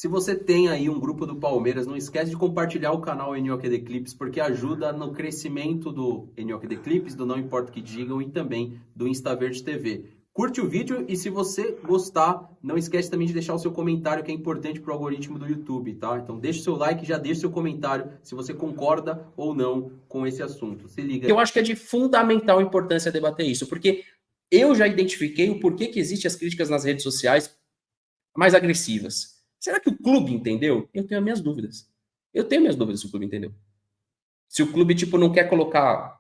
Se você tem aí um grupo do Palmeiras, não esquece de compartilhar o canal NOKD Clips, porque ajuda no crescimento do NOKD Clips, do Não Importa o que Digam e também do InstaVerde TV. Curte o vídeo e se você gostar, não esquece também de deixar o seu comentário, que é importante para o algoritmo do YouTube, tá? Então deixa o seu like, já deixa o seu comentário se você concorda ou não com esse assunto. Se liga. Eu acho que é de fundamental importância debater isso, porque eu já identifiquei o porquê que existem as críticas nas redes sociais mais agressivas. Será que o clube entendeu? Eu tenho as minhas dúvidas. Eu tenho minhas dúvidas se o clube entendeu. Se o clube, tipo, não quer colocar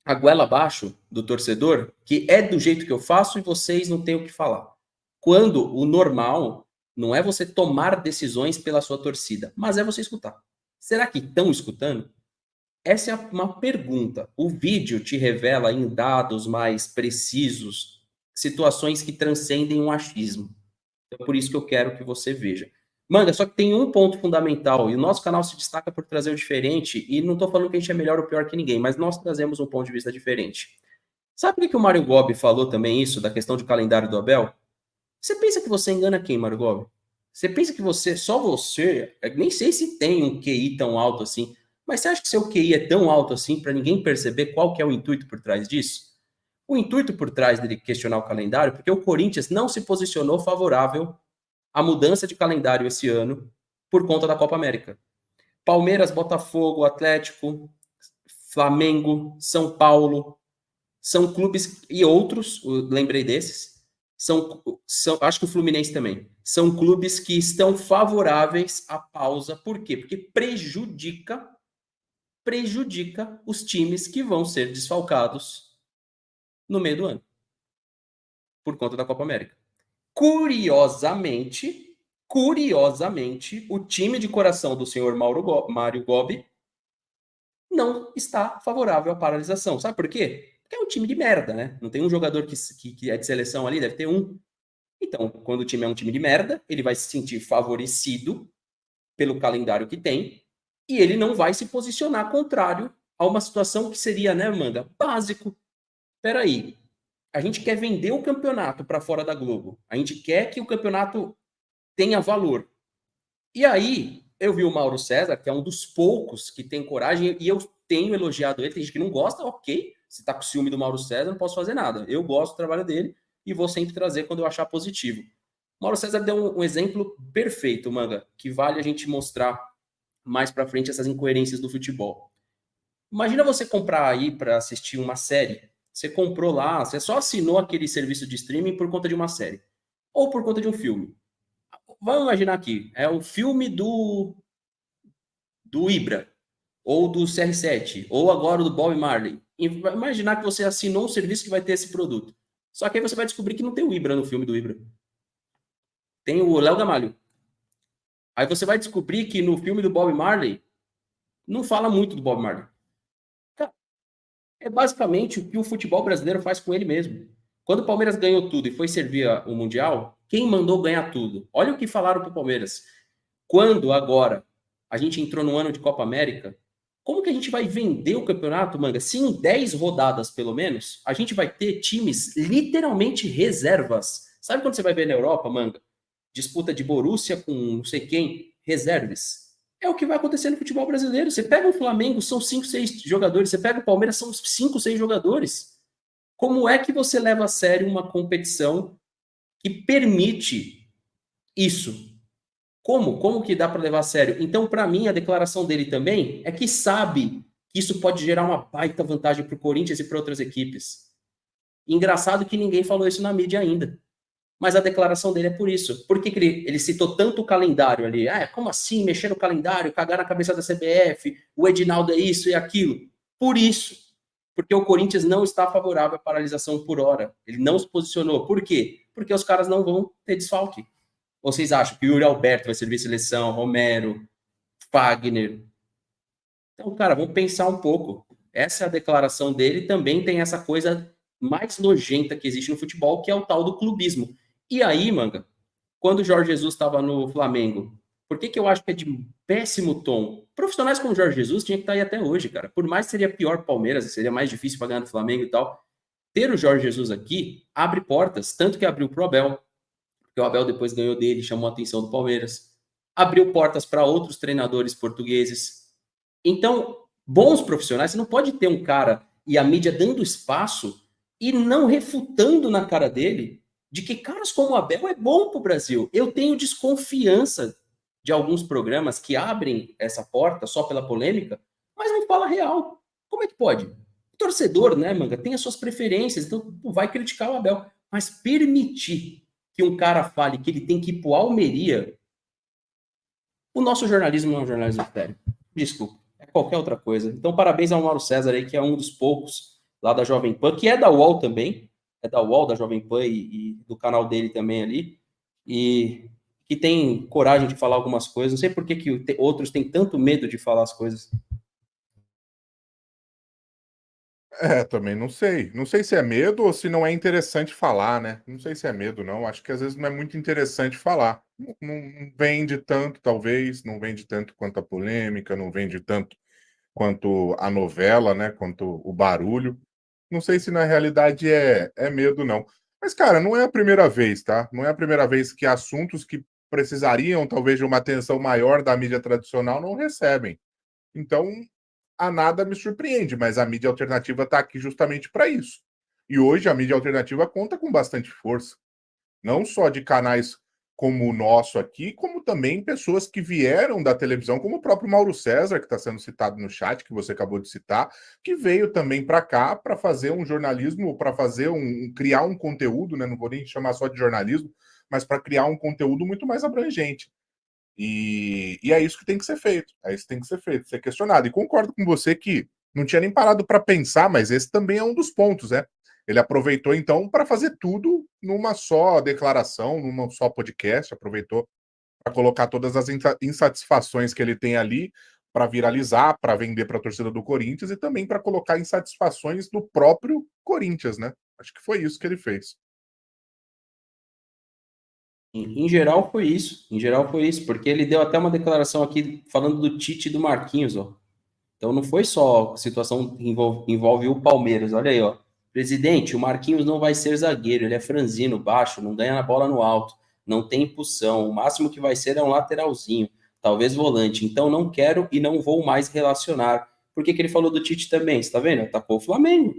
a goela abaixo do torcedor, que é do jeito que eu faço e vocês não têm o que falar. Quando o normal não é você tomar decisões pela sua torcida, mas é você escutar. Será que estão escutando? Essa é uma pergunta. O vídeo te revela em dados mais precisos situações que transcendem um achismo. Então, por isso que eu quero que você veja. Manga, só que tem um ponto fundamental, e o nosso canal se destaca por trazer o diferente, e não estou falando que a gente é melhor ou pior que ninguém, mas nós trazemos um ponto de vista diferente. Sabe por que o Mário Gobi falou também isso, da questão de calendário do Abel? Você pensa que você engana quem, Mário Gobi? Você pensa que só você, nem sei se tem um QI tão alto assim, mas você acha que seu QI é tão alto assim para ninguém perceber qual que é o intuito por trás disso? O intuito por trás dele questionar o calendário, porque o Corinthians não se posicionou favorável a mudança de calendário esse ano por conta da Copa América. Palmeiras, Botafogo, Atlético, Flamengo, São Paulo, são clubes e outros, lembrei desses, acho que o Fluminense também, são clubes que estão favoráveis à pausa. Por quê? Porque prejudica os times que vão ser desfalcados no meio do ano, por conta da Copa América. Curiosamente, o time de coração do senhor Mário Gobi não está favorável à paralisação. Sabe por quê? Porque é um time de merda, né? Não tem um jogador que é de seleção ali, deve ter um. Então, quando o time é um time de merda, ele vai se sentir favorecido pelo calendário que tem e ele não vai se posicionar contrário a uma situação que seria, né, Amanda? Básico. Peraí, a gente quer vender o campeonato para fora da Globo. A gente quer que o campeonato tenha valor. E aí, eu vi o Mauro César, que é um dos poucos que tem coragem, e eu tenho elogiado ele. Tem gente que não gosta, ok. Se tá com ciúme do Mauro César, não posso fazer nada. Eu gosto do trabalho dele e vou sempre trazer quando eu achar positivo. O Mauro César deu um exemplo perfeito, Manga, que vale a gente mostrar mais pra frente essas incoerências do futebol. Imagina você comprar aí para assistir uma série. Você comprou lá, você só assinou aquele serviço de streaming por conta de uma série. Ou por conta de um filme. Vamos imaginar aqui, é o filme do Ibra, ou do CR7, ou agora do Bob Marley. E vai imaginar que você assinou um serviço que vai ter esse produto. Só que aí você vai descobrir que não tem o Ibra no filme do Ibra. Tem o Léo Gamalho. Aí você vai descobrir que no filme do Bob Marley não fala muito do Bob Marley. É basicamente o que o futebol brasileiro faz com ele mesmo. Quando o Palmeiras ganhou tudo e foi servir o Mundial, quem mandou ganhar tudo? Olha o que falaram para o Palmeiras. Quando agora a gente entrou no ano de Copa América, como que a gente vai vender o campeonato, Manga? Se em 10 rodadas, pelo menos, a gente vai ter times literalmente reservas. Sabe quando você vai ver na Europa, Manga? Disputa de Borussia com não sei quem, reservas. É o que vai acontecer no futebol brasileiro. Você pega o Flamengo, são 5, 6 jogadores. Você pega o Palmeiras, são 5, 6 jogadores. Como é que você leva a sério uma competição que permite isso? Como? Como que dá para levar a sério? Então, para mim, a declaração dele também é que sabe que isso pode gerar uma baita vantagem para o Corinthians e para outras equipes. Engraçado que ninguém falou isso na mídia ainda. Mas a declaração dele é por isso. Por que, que ele citou tanto o calendário ali? Ah, como assim? Mexer no calendário, cagar na cabeça da CBF, o Edinaldo é isso e aquilo. Por isso. Porque o Corinthians não está favorável à paralisação por hora. Ele não se posicionou. Por quê? Porque os caras não vão ter desfalque. Vocês acham que o Yuri Alberto vai servir seleção, Romero, Fagner? Então, cara, vamos pensar um pouco. Essa é a declaração dele. Também tem essa coisa mais nojenta que existe no futebol, que é o tal do clubismo. E aí, Manga, quando o Jorge Jesus estava no Flamengo, por que, que eu acho que é de péssimo tom? Profissionais como o Jorge Jesus tinha que estar aí até hoje, cara. Por mais que seria pior para o Palmeiras, seria mais difícil para ganhar no Flamengo e tal. Ter o Jorge Jesus aqui abre portas, tanto que abriu pro Abel, porque o Abel depois ganhou dele, chamou a atenção do Palmeiras. abriu portas para outros treinadores portugueses. Então, bons profissionais, você não pode ter um cara e a mídia dando espaço e não refutando na cara dele de que caras como o Abel é bom para o Brasil. Eu tenho desconfiança de alguns programas que abrem essa porta só pela polêmica, mas não fala real. Como é que pode? O torcedor, né, Manga, tem as suas preferências, então vai criticar o Abel. Mas permitir que um cara fale que ele tem que ir pro Almeria, o nosso jornalismo não é um jornalismo sério. Desculpa, é qualquer outra coisa. Então, parabéns ao Mauro César aí, que é um dos poucos lá da Jovem Pan, que é da UOL também, é da UOL, da Jovem Pan e do canal dele também ali, e que tem coragem de falar algumas coisas. Não sei por que, outros têm tanto medo de falar as coisas. Também não sei. Não sei se é medo ou se não é interessante falar, né? Não sei se é medo, não. Acho que às vezes não é muito interessante falar. Não vende tanto, talvez, não vende tanto quanto a polêmica, não vende tanto quanto a novela, né? Quanto o barulho. Não sei se na realidade é medo, não. Mas, cara, não é a primeira vez, tá? Não é a primeira vez que assuntos que precisariam, talvez, de uma atenção maior da mídia tradicional não recebem. Então, a nada me surpreende, mas a mídia alternativa está aqui justamente para isso. E hoje a mídia alternativa conta com bastante força, não só de canais como o nosso aqui, como também pessoas que vieram da televisão, como o próprio Mauro César, que está sendo citado no chat, que você acabou de citar, que veio também para cá para fazer um jornalismo, para fazer criar um conteúdo, né? Não vou nem chamar só de jornalismo, mas para criar um conteúdo muito mais abrangente. E é isso que tem que ser feito. É isso que tem que ser feito, ser questionado. E concordo com você que não tinha nem parado para pensar, mas esse também é um dos pontos, né? Ele aproveitou, então, para fazer tudo numa só declaração, num só podcast, aproveitou para colocar todas as insatisfações que ele tem ali para viralizar, para vender para a torcida do Corinthians e também para colocar insatisfações do próprio Corinthians, né? Acho que foi isso que ele fez. Em geral foi isso. Em geral foi isso, porque ele deu até uma declaração aqui falando do Tite e do Marquinhos, ó. Então não foi só a situação que envolve o Palmeiras. Olha aí, ó. Presidente, o Marquinhos não vai ser zagueiro, ele é franzino, baixo, não ganha a bola no alto, não tem impulsão. O máximo que vai ser é um lateralzinho, talvez volante. Então não quero e não vou mais relacionar. Por que, que ele falou do Tite também? Você tá vendo? Atacou o Flamengo.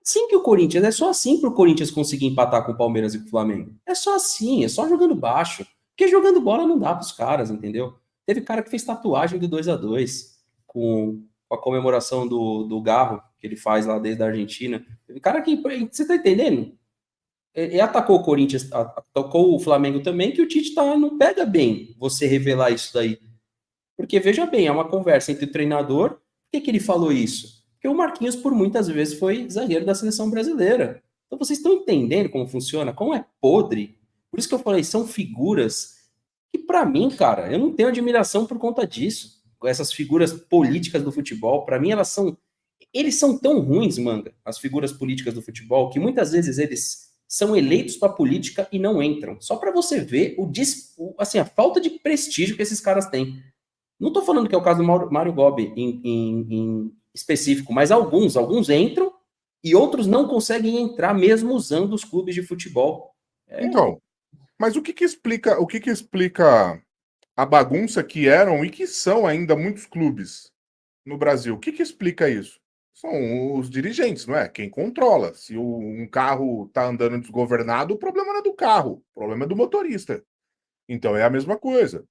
Sim que o Corinthians, é só assim pro Corinthians conseguir empatar com o Palmeiras e com o Flamengo. É só assim, é só jogando baixo. Porque jogando bola não dá pros caras, entendeu? Teve cara que fez tatuagem do 2-2 com a comemoração do Garro, que ele faz lá desde a Argentina. Teve cara que, você tá entendendo? Ele atacou o Corinthians, atacou o Flamengo também, que o Tite tá, não pega bem você revelar isso daí. Porque, veja bem, é uma conversa entre o treinador. Por que, que ele falou isso? Porque o Marquinhos, por muitas vezes, foi zagueiro da seleção brasileira. Então, vocês estão entendendo como funciona? Como é podre? Por isso que eu falei, são figuras que, para mim, cara, eu não tenho admiração por conta disso. Essas figuras políticas do futebol, para mim, elas são. Eles são tão ruins, Manga, as figuras políticas do futebol, que muitas vezes eles são eleitos para política e não entram. Só para você ver assim, a falta de prestígio que esses caras têm. Não estou falando que é o caso do Mário Gobi em específico, mas alguns entram e outros não conseguem entrar mesmo usando os clubes de futebol. Então, mas o que explica a bagunça que eram e que são ainda muitos clubes no Brasil? O que explica isso? São os dirigentes, não é? Quem controla. Se um carro está andando desgovernado, o problema não é do carro, o problema é do motorista. Então é a mesma coisa.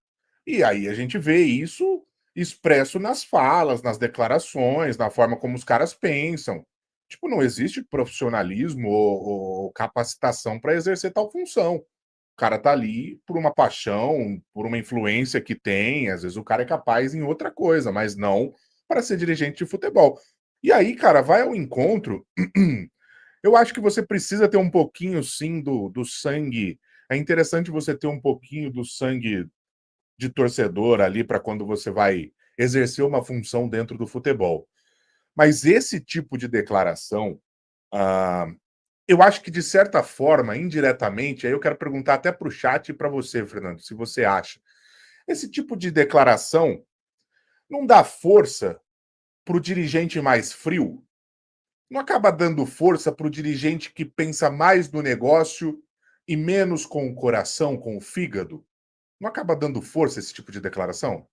E aí a gente vê isso expresso nas falas, nas declarações, na forma como os caras pensam. Tipo, não existe profissionalismo ou capacitação para exercer tal função. O cara tá ali por uma paixão, por uma influência que tem, às vezes o cara é capaz em outra coisa, mas não para ser dirigente de futebol. E aí, cara, vai ao encontro. Eu acho que você precisa ter um pouquinho, sim, do sangue. É interessante você ter um pouquinho do sangue de torcedor ali para quando você vai exercer uma função dentro do futebol. Mas esse tipo de declaração, ah, eu acho que de certa forma, indiretamente, aí eu quero perguntar até para o chat e para você, Fernando, se você acha. Esse tipo de declaração não dá força para o dirigente mais frio? Não acaba dando força para o dirigente que pensa mais no negócio e menos com o coração, com o fígado? Não acaba dando força esse tipo de declaração?